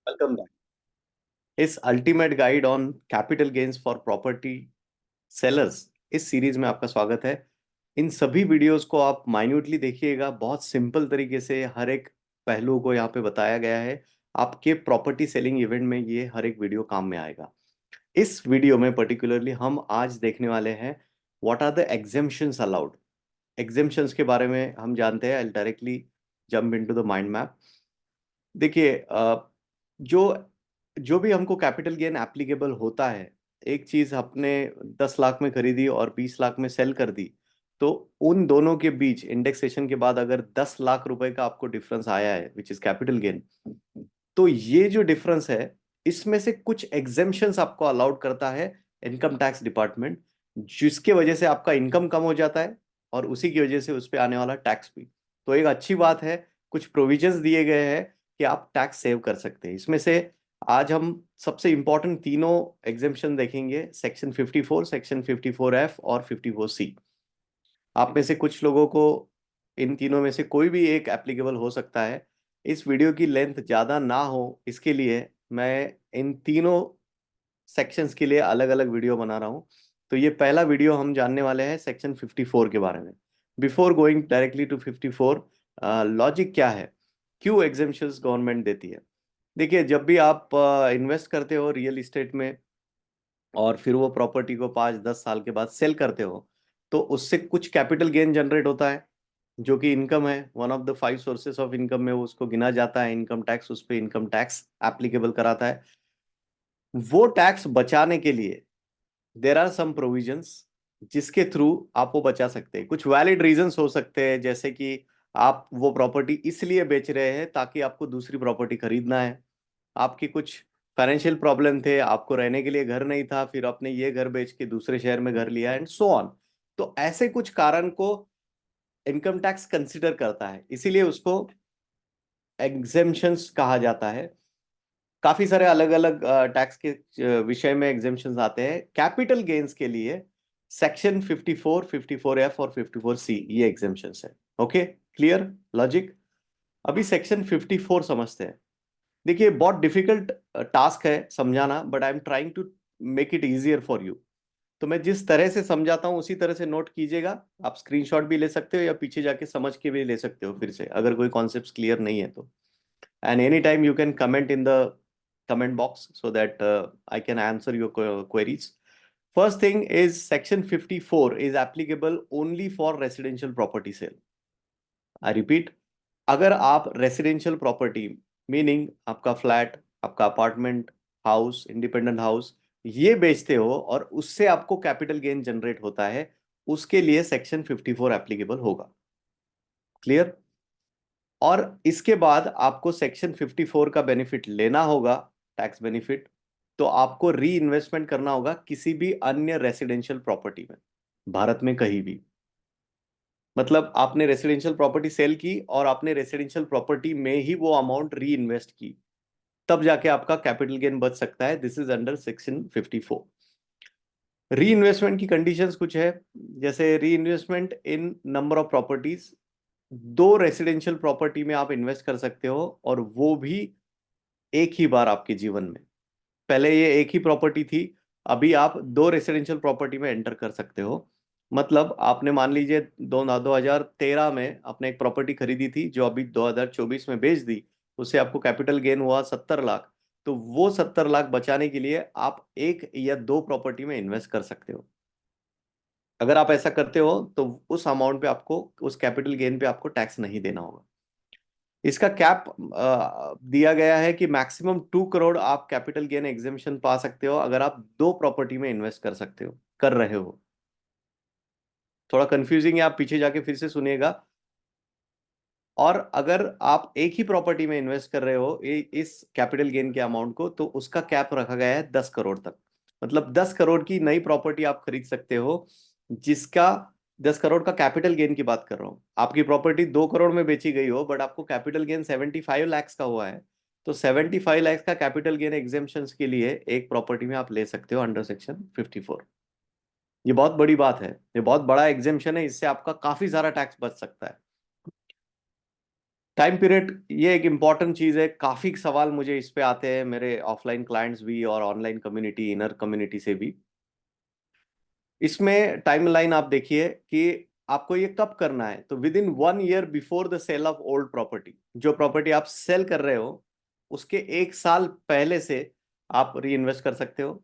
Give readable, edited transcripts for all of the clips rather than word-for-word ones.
Welcome back. इस ultimate guide on capital gains for property sellers इस series में आपका स्वागत है। इन सभी वीडियोस को आप माइन्यूटली देखिएगा। बहुत सिंपल तरीके से हर एक पहलू को यहाँ पे बताया गया है। आपके प्रॉपर्टी सेलिंग इवेंट में ये हर एक वीडियो काम में आएगा। इस वीडियो में पर्टिकुलरली हम आज देखने वाले हैं what are the exemptions allowed. Exemptions के बारे में हम जानते हैं। I directly jump into the mind map. देखिए, जो जो भी हमको कैपिटल गेन एप्लीकेबल होता है, एक चीज आपने 10 लाख में खरीदी और 20 लाख में सेल कर दी, तो उन दोनों के बीच इंडेक्सेशन के बाद अगर 10 लाख रुपए का आपको डिफरेंस आया है विच इज कैपिटल गेन, तो ये जो डिफरेंस है इसमें से कुछ एग्जेम्पशंस आपको अलाउड करता है इनकम टैक्स डिपार्टमेंट, जिसके वजह से आपका इनकम कम हो जाता है और उसी की वजह से उस पर आने वाला टैक्स भी। तो एक अच्छी बात है, कुछ प्रोविजंस दिए गए हैं कि आप टैक्स सेव कर सकते हैं। इसमें से आज हम सबसे इंपॉर्टेंट तीनों एग्जेम्पशन देखेंगे, सेक्शन 54, सेक्शन 54F और 54C। आप में से कुछ लोगों को इन तीनों में से कोई भी एक एप्लीकेबल हो सकता है। इस वीडियो की लेंथ ज़्यादा ना हो इसके लिए मैं इन तीनों सेक्शंस के लिए अलग अलग वीडियो बना रहा हूँ। तो ये पहला वीडियो हम जानने वाले हैं सेक्शन 54 के बारे में। Before going directly to 54, logic क्या है, क्यों एग्जेम्पशंस गवर्नमेंट देती है। देखिए, जब भी आप इन्वेस्ट करते हो रियल इस्टेट में और फिर वो प्रॉपर्टी को 5-10 साल के बाद सेल करते हो, तो उससे कुछ कैपिटल गेन जनरेट होता है जो कि इनकम है। One of the 5 sources of income में वो उसको गिना जाता है। इनकम टैक्स उस पर इनकम टैक्स एप्लीकेबल कराता है। वो टैक्स बचाने के लिए देर आर सम प्रोविजंस जिसके थ्रू आप वो बचा सकते हैं। कुछ वैलिड रीजंस हो सकते हैं, जैसे कि आप वो प्रॉपर्टी इसलिए बेच रहे हैं ताकि आपको दूसरी प्रॉपर्टी खरीदना है, आपकी कुछ फाइनेंशियल प्रॉब्लम थे, आपको रहने के लिए घर नहीं था, फिर आपने ये घर बेच के दूसरे शहर में घर लिया एंड सो ऑन। तो ऐसे कुछ कारण को इनकम टैक्स कंसिडर करता है, इसीलिए उसको एग्जेम्पशंस कहा जाता है। काफी सारे अलग अलग टैक्स के विषय में एग्जेम्पशंस आते हैं। कैपिटल गेन्स के लिए सेक्शन 54, 54F और 54C ये एग्जेम्पशंस है। Okay, clear logic. अभी सेक्शन 54 समझते हैं। देखिए, बहुत डिफिकल्ट टास्क है समझाना, but I am trying to make it easier for you. तो मैं जिस तरह से समझाता हूं उसी तरह से नोट कीजिएगा। आप स्क्रीनशॉट भी ले सकते हो या पीछे जाके समझ के भी ले सकते हो फिर से, अगर कोई कॉन्सेप्ट क्लियर नहीं है तो। And anytime you can comment in the comment box so that I can answer your queries. First thing is section 54 is applicable only for residential property sale. I repeat, अगर आप residential property meaning आपका flat, आपका apartment, house, independent house ये बेचते हो और उससे आपको कैपिटल गेन जनरेट होता है, उसके लिए सेक्शन 54 एप्लीकेबल होगा। क्लियर। और इसके बाद आपको सेक्शन 54 का बेनिफिट लेना होगा, टैक्स बेनिफिट, तो आपको री इन्वेस्टमेंट करना होगा किसी भी अन्य रेसिडेंशियल प्रॉपर्टी में, भारत में कहीं भी। मतलब आपने रेसिडेंशियल प्रॉपर्टी सेल की और आपने रेसिडेंशियल प्रॉपर्टी में ही वो अमाउंट री इन्वेस्ट की, तब जाके आपका कैपिटल गेन बच सकता है। This is under section 54। री इन्वेस्टमेंट की कंडीशंस कुछ है, जैसे री investment in number of properties. 2 residential property में आप इन्वेस्ट कर सकते हो और वो भी एक ही बार आपके जीवन में। पहले ये एक ही प्रॉपर्टी थी, अभी आप 2 रेसिडेंशियल प्रॉपर्टी में एंटर कर सकते हो। मतलब आपने मान लीजिए 2013 में आपने एक प्रॉपर्टी खरीदी थी जो अभी 2024 में बेच दी, उससे आपको कैपिटल गेन हुआ 70 लाख। तो वो 70 लाख बचाने के लिए आप एक या दो प्रॉपर्टी में इन्वेस्ट कर सकते हो। अगर आप ऐसा करते हो तो उस अमाउंट पे आपको, उस कैपिटल गेन पे आपको टैक्स नहीं देना होगा। इसका कैप दिया गया है कि मैक्सिमम 2 करोड़ आप कैपिटल गेन एग्जेम्पशन पा सकते हो अगर आप 2 प्रॉपर्टी में इन्वेस्ट कर रहे हो। थोड़ा कंफ्यूजिंग है, आप पीछे जाके फिर से सुनिएगा। और अगर आप एक ही प्रॉपर्टी में इन्वेस्ट कर रहे हो इस कैपिटल गेन के अमाउंट को, तो उसका कैप रखा गया है 10 करोड़ तक। मतलब 10 करोड़ की नई प्रॉपर्टी आप खरीद सकते हो, जिसका 10 करोड़ का कैपिटल गेन की बात कर रहा हूं। आपकी प्रॉपर्टी 2 करोड़ में बेची गई हो बट आपको कैपिटल गेन 75 लैक्स का हुआ है, तो 75 लैक्स का कैपिटल गेन एग्जेम्पशन के लिए एक प्रॉपर्टी में आप ले सकते हो अंडर सेक्शन 54। ये बहुत बड़ी बात है, ये बहुत बड़ा एग्जेम्पशन है, इससे आपका काफी सारा टैक्स बच सकता है। टाइम पीरियड ये एक इम्पॉर्टेंट चीज है, काफी सवाल मुझे इस पे आते हैं, मेरे ऑफलाइन क्लाइंट्स भी और ऑनलाइन कम्युनिटी, इनर कम्युनिटी से भी। इसमें टाइमलाइन आप देखिए कि आपको ये कब करना है, तो within 1 year before the sale of old property. जो प्रॉपर्टी आप सेल कर रहे हो उसके 1 साल पहले से आप री इन्वेस्ट कर सकते हो,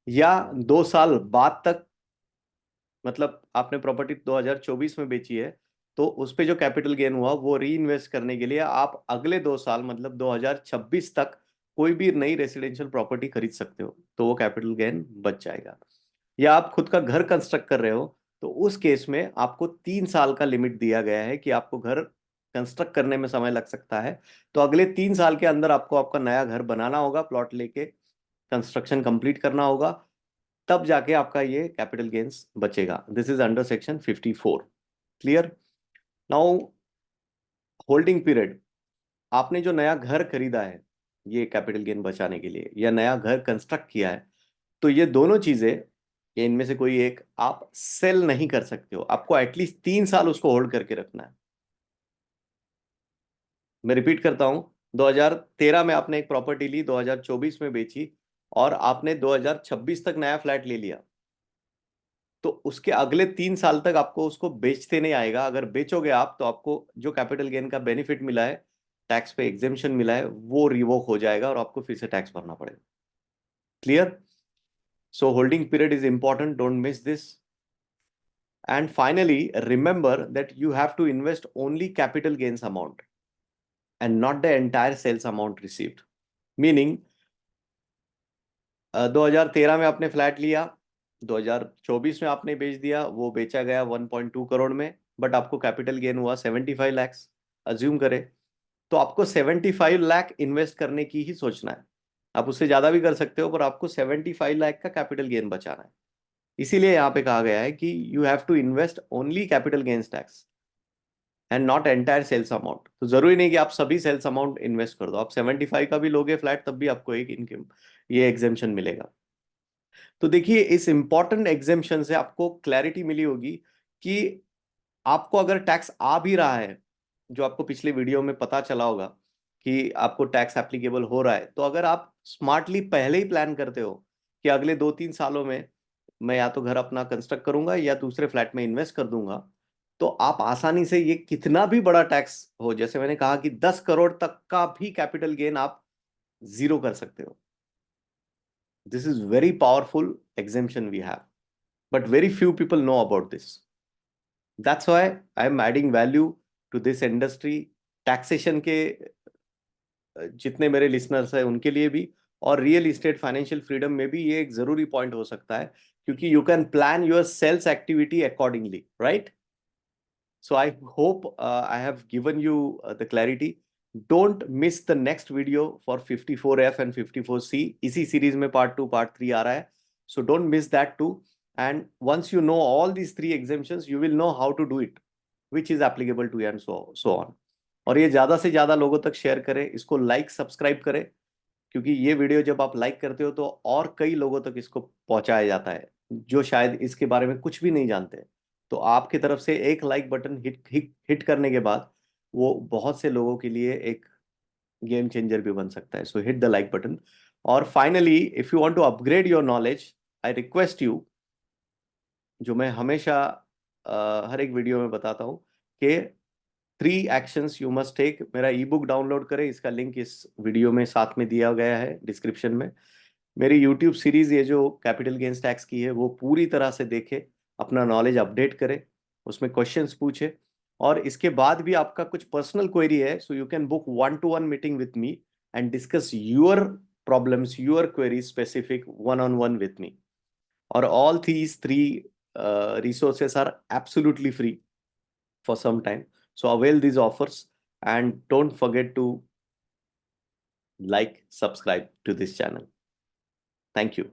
या 2 साल बाद तक। मतलब आपने प्रॉपर्टी 2024 में बेची है, तो उस पे जो कैपिटल गेन हुआ वो री इन्वेस्ट करने के लिए आप अगले 2 साल मतलब 2026 तक कोई भी नई रेसिडेंशियल प्रॉपर्टी खरीद सकते हो, तो वो कैपिटल गेन बच जाएगा। या आप खुद का घर कंस्ट्रक्ट कर रहे हो, तो उस केस में आपको 3 साल का लिमिट दिया गया है कि आपको घर कंस्ट्रक्ट करने में समय लग सकता है, तो अगले 3 साल के अंदर आपको आपका नया घर बनाना होगा, प्लॉट लेके कंस्ट्रक्शन कंप्लीट करना होगा, तब जाके आपका ये कैपिटल गेन्स बचेगा। This is under section 54। Clear? Now holding period, आपने जो नया घर खरीदा है ये कैपिटल गेन बचाने के लिए, या नया घर कंस्ट्रक्ट किया है, तो ये दोनों चीजें, ये इनमें से कोई एक आप सेल नहीं कर सकते हो, आपको एटलीस्ट 3 साल उसको होल्ड करके रखना है। मैं रिपीट करता हूं, 2013 में आपने एक प्रॉपर्टी ली, 2024 में बेची, और आपने 2026 तक नया फ्लैट ले लिया, तो उसके अगले 3 साल तक आपको उसको बेचते नहीं आएगा। अगर बेचोगे आप, तो आपको जो कैपिटल गेन का बेनिफिट मिला है, टैक्स पे एग्जेम्पशन मिला है, वो रिवोक हो जाएगा और आपको फिर से टैक्स भरना पड़ेगा। Clear? So holding period is important, don't miss this. And finally, remember that you have to invest only capital gains amount and not the entire sales amount received. Meaning 2013 में आपने फ्लैट लिया, 2024 में आपने बेच दिया, वो बेचा गया 1.2 करोड़ में, बट आपको कैपिटल गेन हुआ 75 लैक्स, अज्यूम करें, तो आपको 75 लाख इन्वेस्ट करने की ही सोचना है। आप उससे ज्यादा भी कर सकते हो, पर आपको 75 लाख का कैपिटल गेन बचाना है। इसीलिए यहाँ पे कहा गया है कि you have to invest only capital gains tax and not entire sales amount. तो जरूरी नहीं कि आप सभी सेल्स अमाउंट इन्वेस्ट कर दो, आप 75 का भी लोगे फ्लैट, तब भी आपको एक इनकम, ये एग्जेम्पशन मिलेगा। तो देखिए, इस इंपॉर्टेंट एग्जेम्पशन से आपको क्लैरिटी मिली होगी कि आपको अगर टैक्स आ भी रहा है, जो आपको पिछले वीडियो में पता चला होगा कि आपको टैक्स एप्लीकेबल हो रहा है, तो अगर आप स्मार्टली पहले ही प्लान करते हो कि अगले 2-3 सालों में मैं या तो घर अपना कंस्ट्रक्ट करूंगा या दूसरे फ्लैट में इन्वेस्ट कर दूंगा, तो आप आसानी से ये कितना भी बड़ा टैक्स हो, जैसे मैंने कहा कि 10 करोड़ तक का भी कैपिटल गेन आप जीरो कर सकते हो। This is very powerful exemption we have, but very few people know about this. That's why I am adding value to this industry. Taxation के जितने मेरे लिसनर्स हैं उनके लिए भी, और रियल इस्टेट फाइनेंशियल फ्रीडम में भी ये एक जरूरी पॉइंट हो सकता है, क्योंकि you can plan your sales activity accordingly, right? So I hope I have given you the clarity. Don't miss the next video for 54F and 54C. इसी सीरीज में पार्ट 2 पार्ट 3 आ रहा है, so don't miss that too. And once you know all these 3 exemptions, you will know how to do it, which is applicable to you and so on. और ये ज्यादा से ज्यादा लोगों तक शेयर करें, इसको लाइक सब्सक्राइब करें, क्योंकि ये वीडियो जब आप लाइक करते हो तो और कई लोगों तक इसको पहुंचाया जाता है जो शायद इसके बारे में कुछ भी नहीं जानते। तो आपकी तरफ से एक लाइक बटन हिट करने के बाद वो बहुत से लोगों के लिए एक गेम चेंजर भी बन सकता है। So hit the like button. और finally, if you want to upgrade your knowledge, I request you, जो मैं हमेशा हर एक वीडियो में बताता हूँ कि 3 एक्शंस यू मस्ट टेक। मेरा ई बुक डाउनलोड करें, इसका लिंक इस वीडियो में साथ में दिया गया है डिस्क्रिप्शन में। मेरी यूट्यूब सीरीज ये जो कैपिटल गेन्स टैक्स की है वो पूरी तरह से देखे, अपना नॉलेज अपडेट करे, उसमें क्वेश्चंस पूछे, और इसके बाद भी आपका कुछ पर्सनल क्वेरी है, so you can book 1-to-1 meeting with me and discuss your problems, your query specific one-on-one with me. Or all these 3 resources are absolutely free for some time. So avail these offers and don't forget to like, subscribe to this channel. Thank you.